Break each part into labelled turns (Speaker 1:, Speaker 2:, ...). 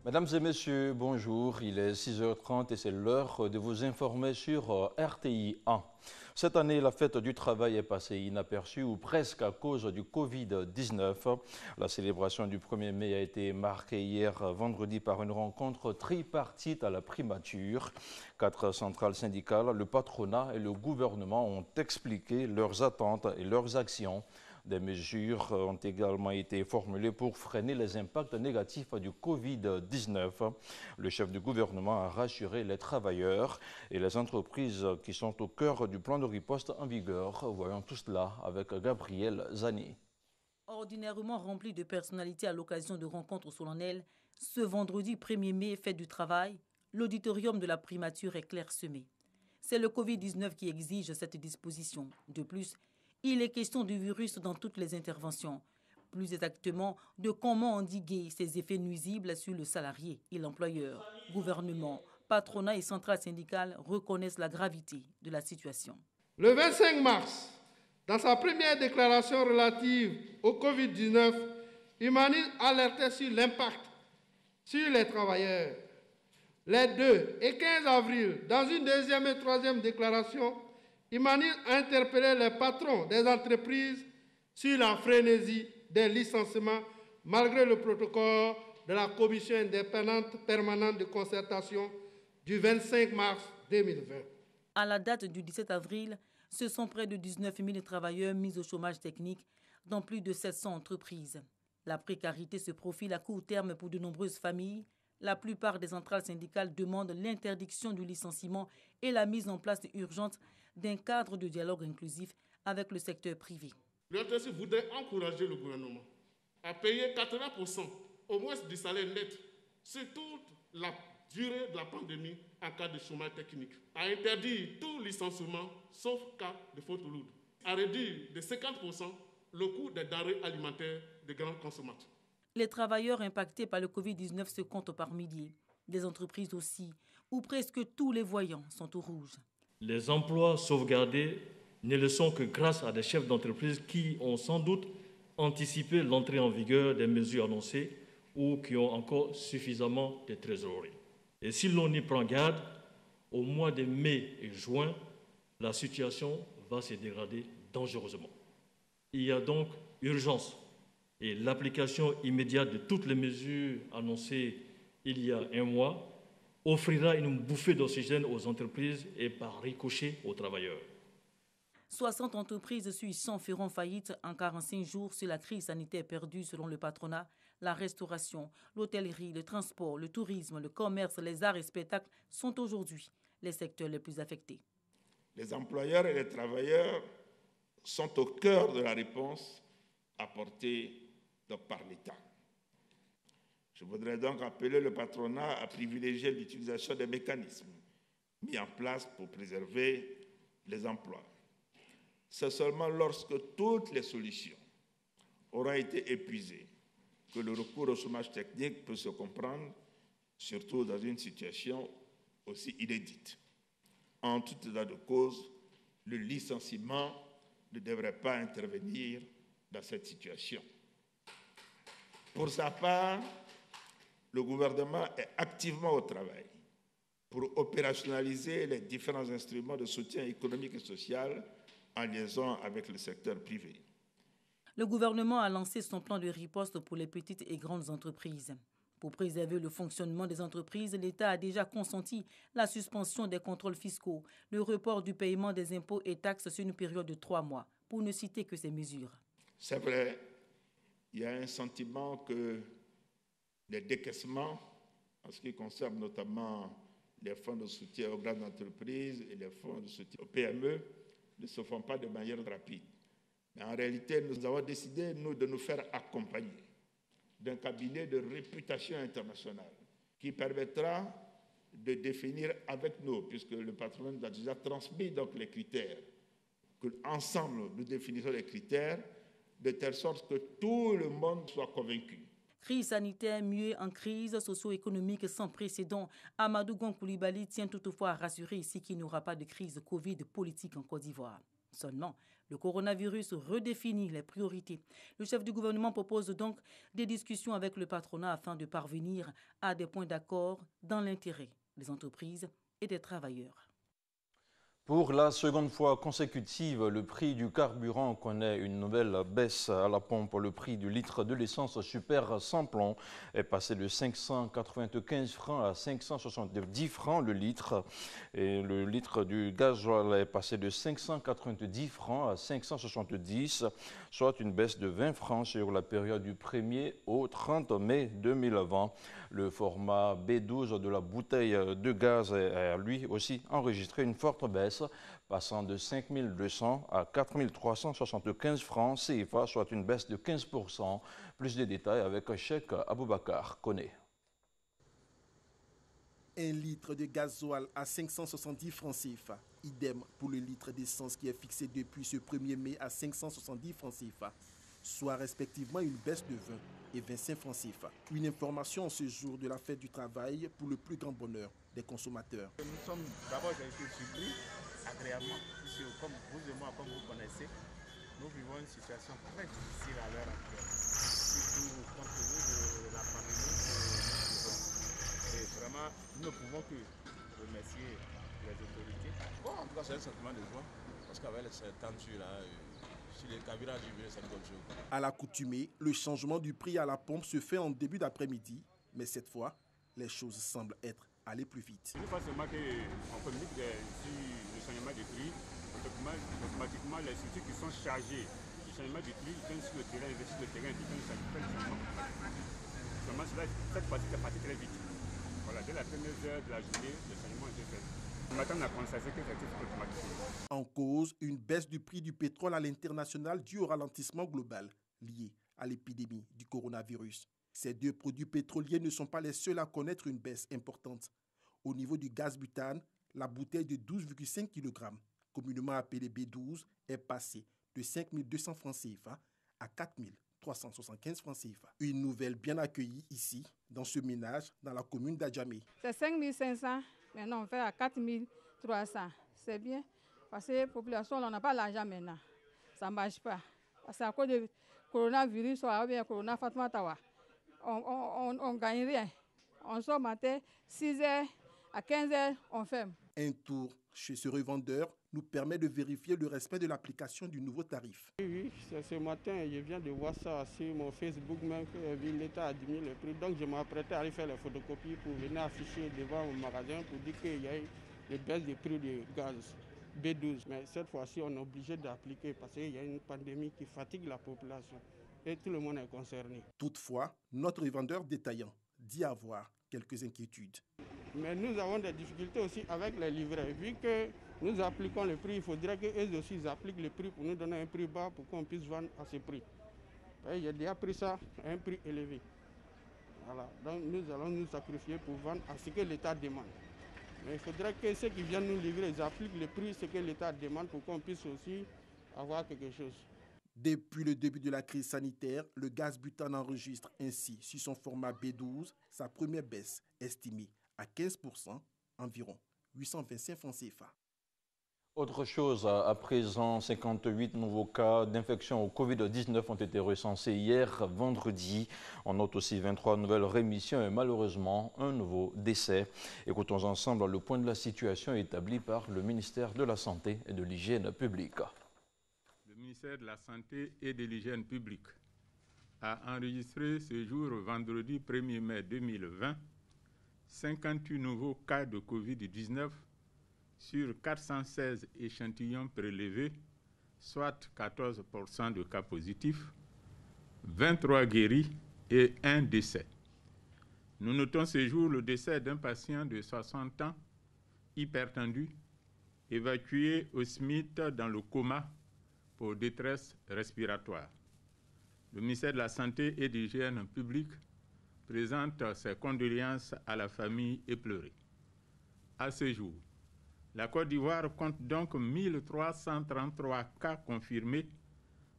Speaker 1: Mesdames et messieurs, bonjour. Il est 6h30 et c'est l'heure de vous informer sur RTI 1. Cette année, la fête du travail est passée inaperçue ou presque à cause du Covid-19. La célébration du 1er mai a été marquée hier vendredi par une rencontre tripartite à la primature. 4 centrales syndicales, le patronat et le gouvernement ont expliqué leurs attentes et leurs actions. Des mesures ont également été formulées pour freiner les impacts négatifs du Covid-19. Le chef du gouvernement a rassuré les travailleurs et les entreprises qui sont au cœur du plan de riposte en vigueur. Voyons tout cela avec Gabriel Zani.
Speaker 2: Ordinairement rempli de personnalités à l'occasion de rencontres solennelles, ce vendredi 1er mai, fête du travail, l'auditorium de la primature est clairsemé. C'est le Covid-19 qui exige cette disposition. De plus, il est question du virus dans toutes les interventions. Plus exactement, de comment endiguer ses effets nuisibles sur le salarié et l'employeur. Gouvernement, patronat et centrales syndicales reconnaissent la gravité de la situation.
Speaker 3: Le 25 mars, dans sa première déclaration relative au Covid-19, Humanis alertait sur l'impact sur les travailleurs. Les 2 et 15 avril, dans une deuxième et troisième déclaration, Humanis a interpellé les patrons des entreprises sur la frénésie des licenciements malgré le protocole de la Commission indépendante permanente de concertation du 25 mars 2020.
Speaker 2: À la date du 17 avril, ce sont près de 19 000 travailleurs mis au chômage technique dans plus de 700 entreprises. La précarité se profile à court terme pour de nombreuses familles. La plupart des centrales syndicales demandent l'interdiction du licenciement et la mise en place urgente d'un cadre de dialogue inclusif avec le secteur privé.
Speaker 4: Le RTC voudrait encourager le gouvernement à payer 80% au moins du salaire net sur toute la durée de la pandémie en cas de chômage technique, à interdire tout licenciement sauf cas de faute lourde, à réduire de 50% le coût des denrées alimentaires des grands consommateurs.
Speaker 2: Les travailleurs impactés par le Covid-19 se comptent par milliers. Des entreprises aussi, où presque tous les voyants sont au rouge.
Speaker 5: Les emplois sauvegardés ne le sont que grâce à des chefs d'entreprise qui ont sans doute anticipé l'entrée en vigueur des mesures annoncées ou qui ont encore suffisamment de trésorerie. Et si l'on y prend garde, au mois de mai et juin, la situation va se dégrader dangereusement. Il y a donc urgence et l'application immédiate de toutes les mesures annoncées il y a un mois offrira une bouffée d'oxygène aux entreprises et par ricochet aux travailleurs.
Speaker 2: 60 entreprises sur 100 feront faillite en 45 jours sur la crise sanitaire perdue selon le patronat. La restauration, l'hôtellerie, le transport, le tourisme, le commerce, les arts et spectacles sont aujourd'hui les secteurs les plus affectés.
Speaker 6: Les employeurs et les travailleurs sont au cœur de la réponse apportée par l'État. Je voudrais donc appeler le patronat à privilégier l'utilisation des mécanismes mis en place pour préserver les emplois. C'est seulement lorsque toutes les solutions auront été épuisées que le recours au chômage technique peut se comprendre, surtout dans une situation aussi inédite. En tout état de cause, le licenciement ne devrait pas intervenir dans cette situation. Pour sa part, le gouvernement est activement au travail pour opérationnaliser les différents instruments de soutien économique et social en liaison avec le secteur privé.
Speaker 2: Le gouvernement a lancé son plan de riposte pour les petites et grandes entreprises. Pour préserver le fonctionnement des entreprises, l'État a déjà consenti la suspension des contrôles fiscaux, le report du paiement des impôts et taxes sur une période de 3 mois, pour ne citer que ces mesures.
Speaker 6: C'est vrai, il y a un sentiment que les décaissements, en ce qui concerne notamment les fonds de soutien aux grandes entreprises et les fonds de soutien aux PME, ne se font pas de manière rapide. Mais en réalité, nous avons décidé, nous, de nous faire accompagner d'un cabinet de réputation internationale qui permettra de définir avec nous, puisque le patronat nous a déjà transmis donc les critères, qu'ensemble nous définissons les critères de telle sorte que tout le monde soit convaincu.
Speaker 2: Crise sanitaire muée en crise socio-économique sans précédent, Amadou Gon Coulibaly tient toutefois à rassurer ici qu'il n'y aura pas de crise Covid politique en Côte d'Ivoire. Seulement, Le coronavirus redéfinit les priorités. Le chef du gouvernement propose donc des discussions avec le patronat afin de parvenir à des points d'accord dans l'intérêt des entreprises et des travailleurs.
Speaker 1: Pour la seconde fois consécutive, le prix du carburant connaît une nouvelle baisse à la pompe. Le prix du litre de l'essence super sans plomb est passé de 595 francs à 570 francs le litre. Et le litre du gasoil est passé de 590 francs à 570, soit une baisse de 20 francs sur la période du 1er au 30 mai 2020. Le format B12 de la bouteille de gaz a lui aussi enregistré une forte baisse, passant de 5 200 à 4 375 francs CFA, soit une baisse de 15%. Plus de détails avec Cheikh Aboubakar Koné.
Speaker 7: Un litre de gasoil à 570 francs CFA. Idem pour le litre d'essence qui est fixé depuis ce 1er mai à 570 francs CFA, soit respectivement une baisse de 20 et 25 francs CFA. Une information en ce jour de la fête du travail pour le plus grand bonheur des consommateurs.
Speaker 8: Nous sommes d'abord surpris agréablement, puisque comme vous et moi, comme vous connaissez, nous vivons une situation très difficile à l'heure actuelle, surtout compte tenu de la pandémie que nous vivons. Et vraiment, nous ne pouvons que remercier les autorités.
Speaker 9: Bon, en tout cas, c'est un sentiment de joie, parce qu'avec cette tension-là, si les carburants diminuent, c'est une bonne chose.
Speaker 7: À l'accoutumée, le changement du prix à la pompe se fait en début d'après-midi, mais cette fois, les choses semblent être allées plus vite.
Speaker 10: Une fois seulement qu'on communique sur le changement du prix, automatiquement les structures qui sont chargées du changement du prix viennent sur le terrain, investissent le terrain, ils viennent changer le changement. Seulement cela, cette fois-ci, c'est parti très vite. Voilà, dès la première heure de la journée, le changement est fait. Le matin, on a constaté que c'était automatiquement.
Speaker 7: En cause, une baisse du prix du pétrole à l'international due au ralentissement global lié à l'épidémie du coronavirus. Ces deux produits pétroliers ne sont pas les seuls à connaître une baisse importante. Au niveau du gaz butane, la bouteille de 12,5 kg, communément appelée B12, est passée de 5 200 francs CFA à 4 375 francs CFA. Une nouvelle bien accueillie ici, dans ce ménage, dans la commune d'Adjamé.
Speaker 11: C'est 5 500, maintenant on fait à 4 300. C'est bien, parce que la population, on n'a pas l'argent maintenant. Ça ne marche pas. Parce qu'à cause du coronavirus, ou bien corona Fatma Tawa, on ne gagne rien. On sort matin, 6h à 15h, on ferme.
Speaker 7: Un tour chez ce revendeur nous permet de vérifier le respect de l'application du nouveau tarif.
Speaker 12: Oui, ce matin, je viens de voir ça sur mon Facebook, même que l'État a diminué le prix. Donc je m'apprêtais à aller faire les photocopies pour venir afficher devant mon magasin pour dire qu'il y a une baisse du prix du gaz B12. Mais cette fois-ci, on est obligé d'appliquer parce qu'il y a une pandémie qui fatigue la population et tout le monde est concerné.
Speaker 7: Toutefois, notre revendeur détaillant dit avoir quelques inquiétudes.
Speaker 12: Mais nous avons des difficultés aussi avec les livrets. Vu que nous appliquons le prix, il faudrait qu'eux aussi appliquent le prix pour nous donner un prix bas pour qu'on puisse vendre à ce prix. J'ai déjà pris ça à un prix élevé. Voilà. Donc nous allons nous sacrifier pour vendre à ce que l'État demande. Mais il faudrait que ceux qui viennent nous livrer, ils appliquent le prix, ce que l'État demande pour qu'on puisse aussi avoir quelque chose.
Speaker 7: Depuis le début de la crise sanitaire, le gaz butane enregistre ainsi, sur son format B12, sa première baisse estimée à 15%, environ 825 francs CFA.
Speaker 1: Autre chose, à présent, 58 nouveaux cas d'infection au Covid-19 ont été recensés hier, vendredi. On note aussi 23 nouvelles rémissions et malheureusement un nouveau décès. Écoutons ensemble le point de la situation établi par le ministère de la Santé et de l'Hygiène publique.
Speaker 13: Le ministère de la Santé et de l'Hygiène publique a enregistré ce jour, vendredi 1er mai 2020, 58 nouveaux cas de Covid-19 sur 416 échantillons prélevés, soit 14% de cas positifs, 23 guéris et un décès. Nous notons ce jour le décès d'un patient de 60 ans, hypertendu, évacué au SMIT dans le coma pour détresse respiratoire. Le ministère de la Santé et de l'Hygiène publique présente ses condoléances à la famille éplorée. À ce jour, la Côte d'Ivoire compte donc 1333 cas confirmés,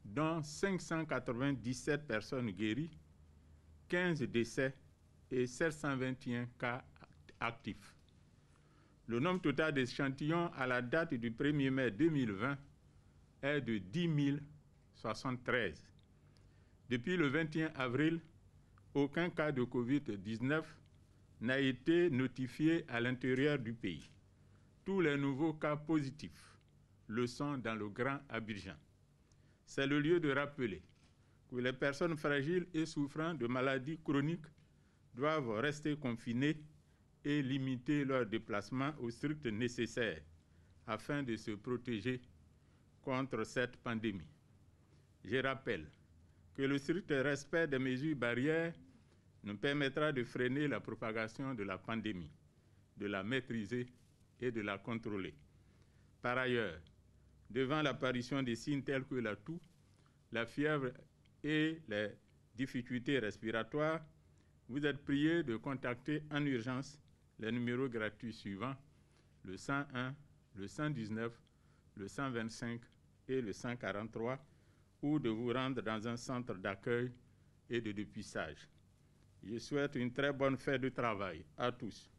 Speaker 13: dont 597 personnes guéries, 15 décès et 721 cas actifs. Le nombre total d'échantillons à la date du 1er mai 2020 est de 10 073. Depuis le 21 avril, aucun cas de Covid-19 n'a été notifié à l'intérieur du pays. Tous les nouveaux cas positifs le sont dans le Grand Abidjan. C'est le lieu de rappeler que les personnes fragiles et souffrant de maladies chroniques doivent rester confinées et limiter leurs déplacements au strict nécessaire afin de se protéger contre cette pandémie. Je rappelle que le strict respect des mesures barrières nous permettra de freiner la propagation de la pandémie, de la maîtriser et de la contrôler. Par ailleurs, devant l'apparition des signes tels que la toux, la fièvre et les difficultés respiratoires, vous êtes priés de contacter en urgence les numéros gratuits suivants, le 101, le 119, le 125 et le 143, ou de vous rendre dans un centre d'accueil et de dépistage. Je souhaite une très bonne fête de travail à tous,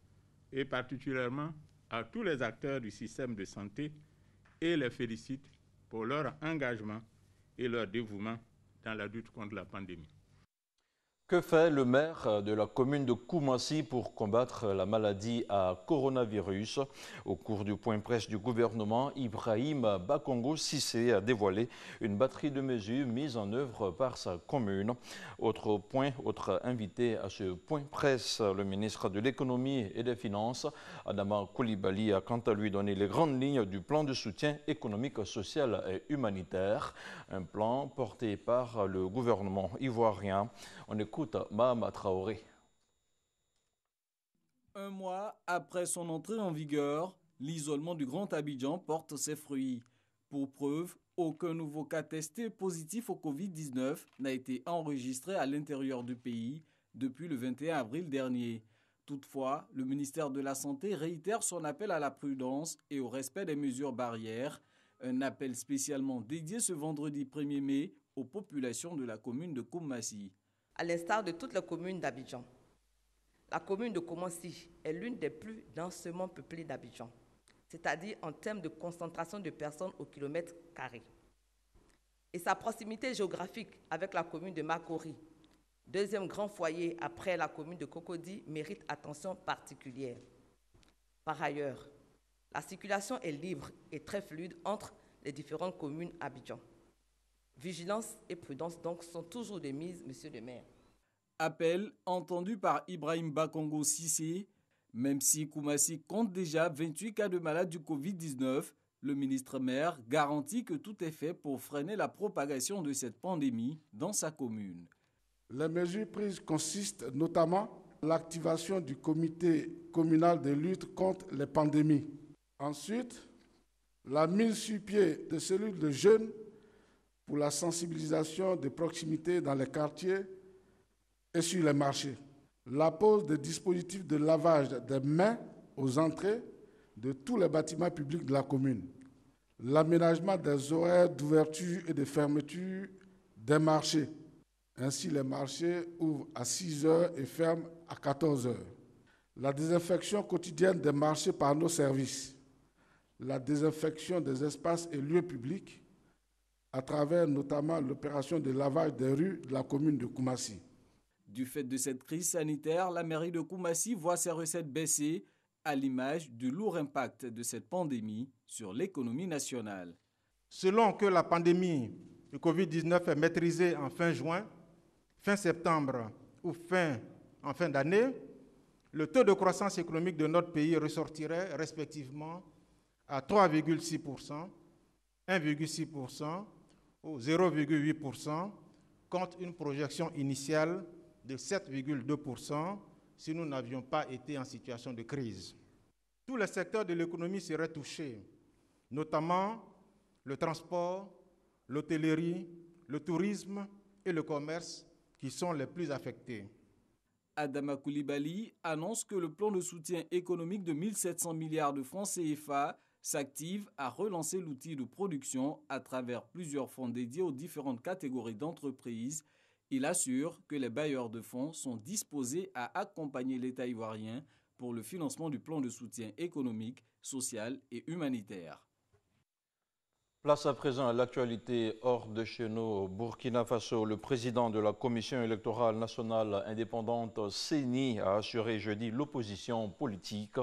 Speaker 13: et particulièrement à tous les acteurs du système de santé, et les félicite pour leur engagement et leur dévouement dans la lutte contre la pandémie.
Speaker 1: Que fait le maire de la commune de Koumassi pour combattre la maladie à coronavirus? Au cours du point presse du gouvernement, Ibrahim Bakongo Cissé a dévoilé une batterie de mesures mises en œuvre par sa commune. Autre invité à ce point presse, le ministre de l'économie et des finances, Adama Coulibaly, a quant à lui donné les grandes lignes du plan de soutien économique, social et humanitaire. Un plan porté par le gouvernement ivoirien. On écoute Mahama Traoré.
Speaker 14: Un mois après son entrée en vigueur, l'isolement du Grand Abidjan porte ses fruits. Pour preuve, aucun nouveau cas testé positif au Covid-19 n'a été enregistré à l'intérieur du pays depuis le 21 avril dernier. Toutefois, le ministère de la Santé réitère son appel à la prudence et au respect des mesures barrières. Un appel spécialement dédié ce vendredi 1er mai aux populations de la commune de Koumassi.
Speaker 15: À l'instar de toutes les communes d'Abidjan, la commune de Koumassi est l'une des plus densément peuplées d'Abidjan, c'est-à-dire en termes de concentration de personnes au kilomètre carré. Et sa proximité géographique avec la commune de Makori, deuxième grand foyer après la commune de Cocody, mérite attention particulière. Par ailleurs, la circulation est libre et très fluide entre les différentes communes Abidjan. Vigilance et prudence donc sont toujours de mise, monsieur le maire.
Speaker 14: Appel entendu par Ibrahim Bakongo Cissé. Même si Koumassi compte déjà 28 cas de malades du Covid-19, le ministre-maire garantit que tout est fait pour freiner la propagation de cette pandémie dans sa commune.
Speaker 3: Les mesures prises consistent notamment à l'activation du comité communal de lutte contre les pandémies. Ensuite, la mise sur pied de cellules de jeunes pour la sensibilisation de proximité dans les quartiers et sur les marchés. La pose de dispositifs de lavage des mains aux entrées de tous les bâtiments publics de la commune. L'aménagement des horaires d'ouverture et de fermeture des marchés. Ainsi, les marchés ouvrent à 6 heures et ferment à 14 heures. La désinfection quotidienne des marchés par nos services. La désinfection des espaces et lieux publics, à travers notamment l'opération de lavage des rues de la commune de Koumassi.
Speaker 14: Du fait de cette crise sanitaire, la mairie de Koumassi voit ses recettes baisser à l'image du lourd impact de cette pandémie sur l'économie nationale.
Speaker 16: Selon que la pandémie du Covid-19 est maîtrisée en fin juin, fin septembre ou en fin d'année, le taux de croissance économique de notre pays ressortirait respectivement à 3,6%, 1,6%, ou 0,8%, contre une projection initiale de 7,2% si nous n'avions pas été en situation de crise. Tous les secteurs de l'économie seraient touchés, notamment le transport, l'hôtellerie, le tourisme et le commerce qui sont les plus affectés.
Speaker 14: Adama Coulibaly annonce que le plan de soutien économique de 1 700 milliards de francs CFA s'active à relancer l'outil de production à travers plusieurs fonds dédiés aux différentes catégories d'entreprises. Il assure que les bailleurs de fonds sont disposés à accompagner l'État ivoirien pour le financement du plan de soutien économique, social et humanitaire.
Speaker 1: Place à présent à l'actualité hors de chez nous. Au Burkina Faso, le président de la Commission électorale nationale indépendante, CENI, a assuré jeudi l'opposition politique.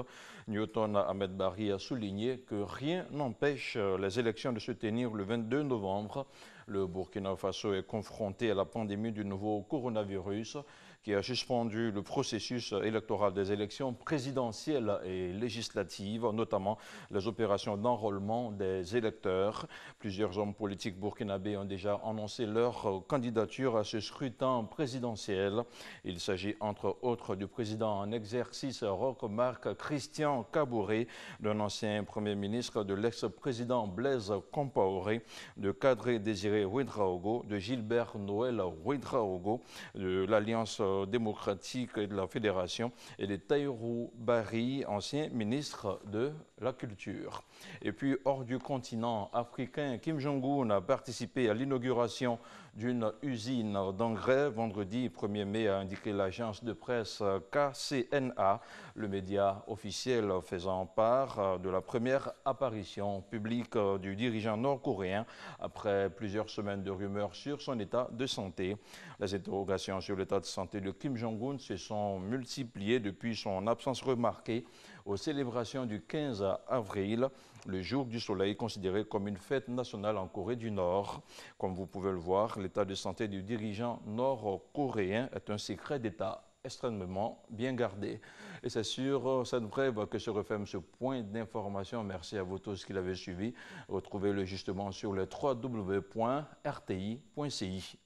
Speaker 1: Newton Ahmed Barry a souligné que rien n'empêche les élections de se tenir le 22 novembre. Le Burkina Faso est confronté à la pandémie du nouveau coronavirus qui a suspendu le processus électoral des élections présidentielles et législatives, notamment les opérations d'enrôlement des électeurs. Plusieurs hommes politiques burkinabés ont déjà annoncé leur candidature à ce scrutin présidentiel. Il s'agit entre autres du président en exercice Roch-Marc Christian Kaboré, d'un ancien premier ministre, de l'ex-président Blaise Compaoré, de Kadri Désiré Ouedraogo, de Gilbert Noël Ouedraogo, de l'Alliance démocratique et de la Fédération, et de Tahirou Barry, ancien ministre de la Culture. Et puis, hors du continent africain, Kim Jong-un a participé à l'inauguration d'une usine d'engrais vendredi 1er mai, a indiqué l'agence de presse KCNA, le média officiel faisant part de la première apparition publique du dirigeant nord-coréen après plusieurs semaines de rumeurs sur son état de santé. Les interrogations sur l'état de santé de Kim Jong-un se sont multipliées depuis son absence remarquée aux célébrations du 15 avril, le jour du soleil considéré comme une fête nationale en Corée du Nord. Comme vous pouvez le voir, l'état de santé du dirigeant nord-coréen est un secret d'État extrêmement bien gardé. Et c'est sur cette brève que se referme ce point d'information. Merci à vous tous qui l'avez suivi. Retrouvez-le justement sur le www.rti.ci.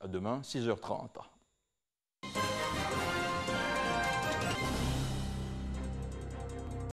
Speaker 1: À demain, 6h30.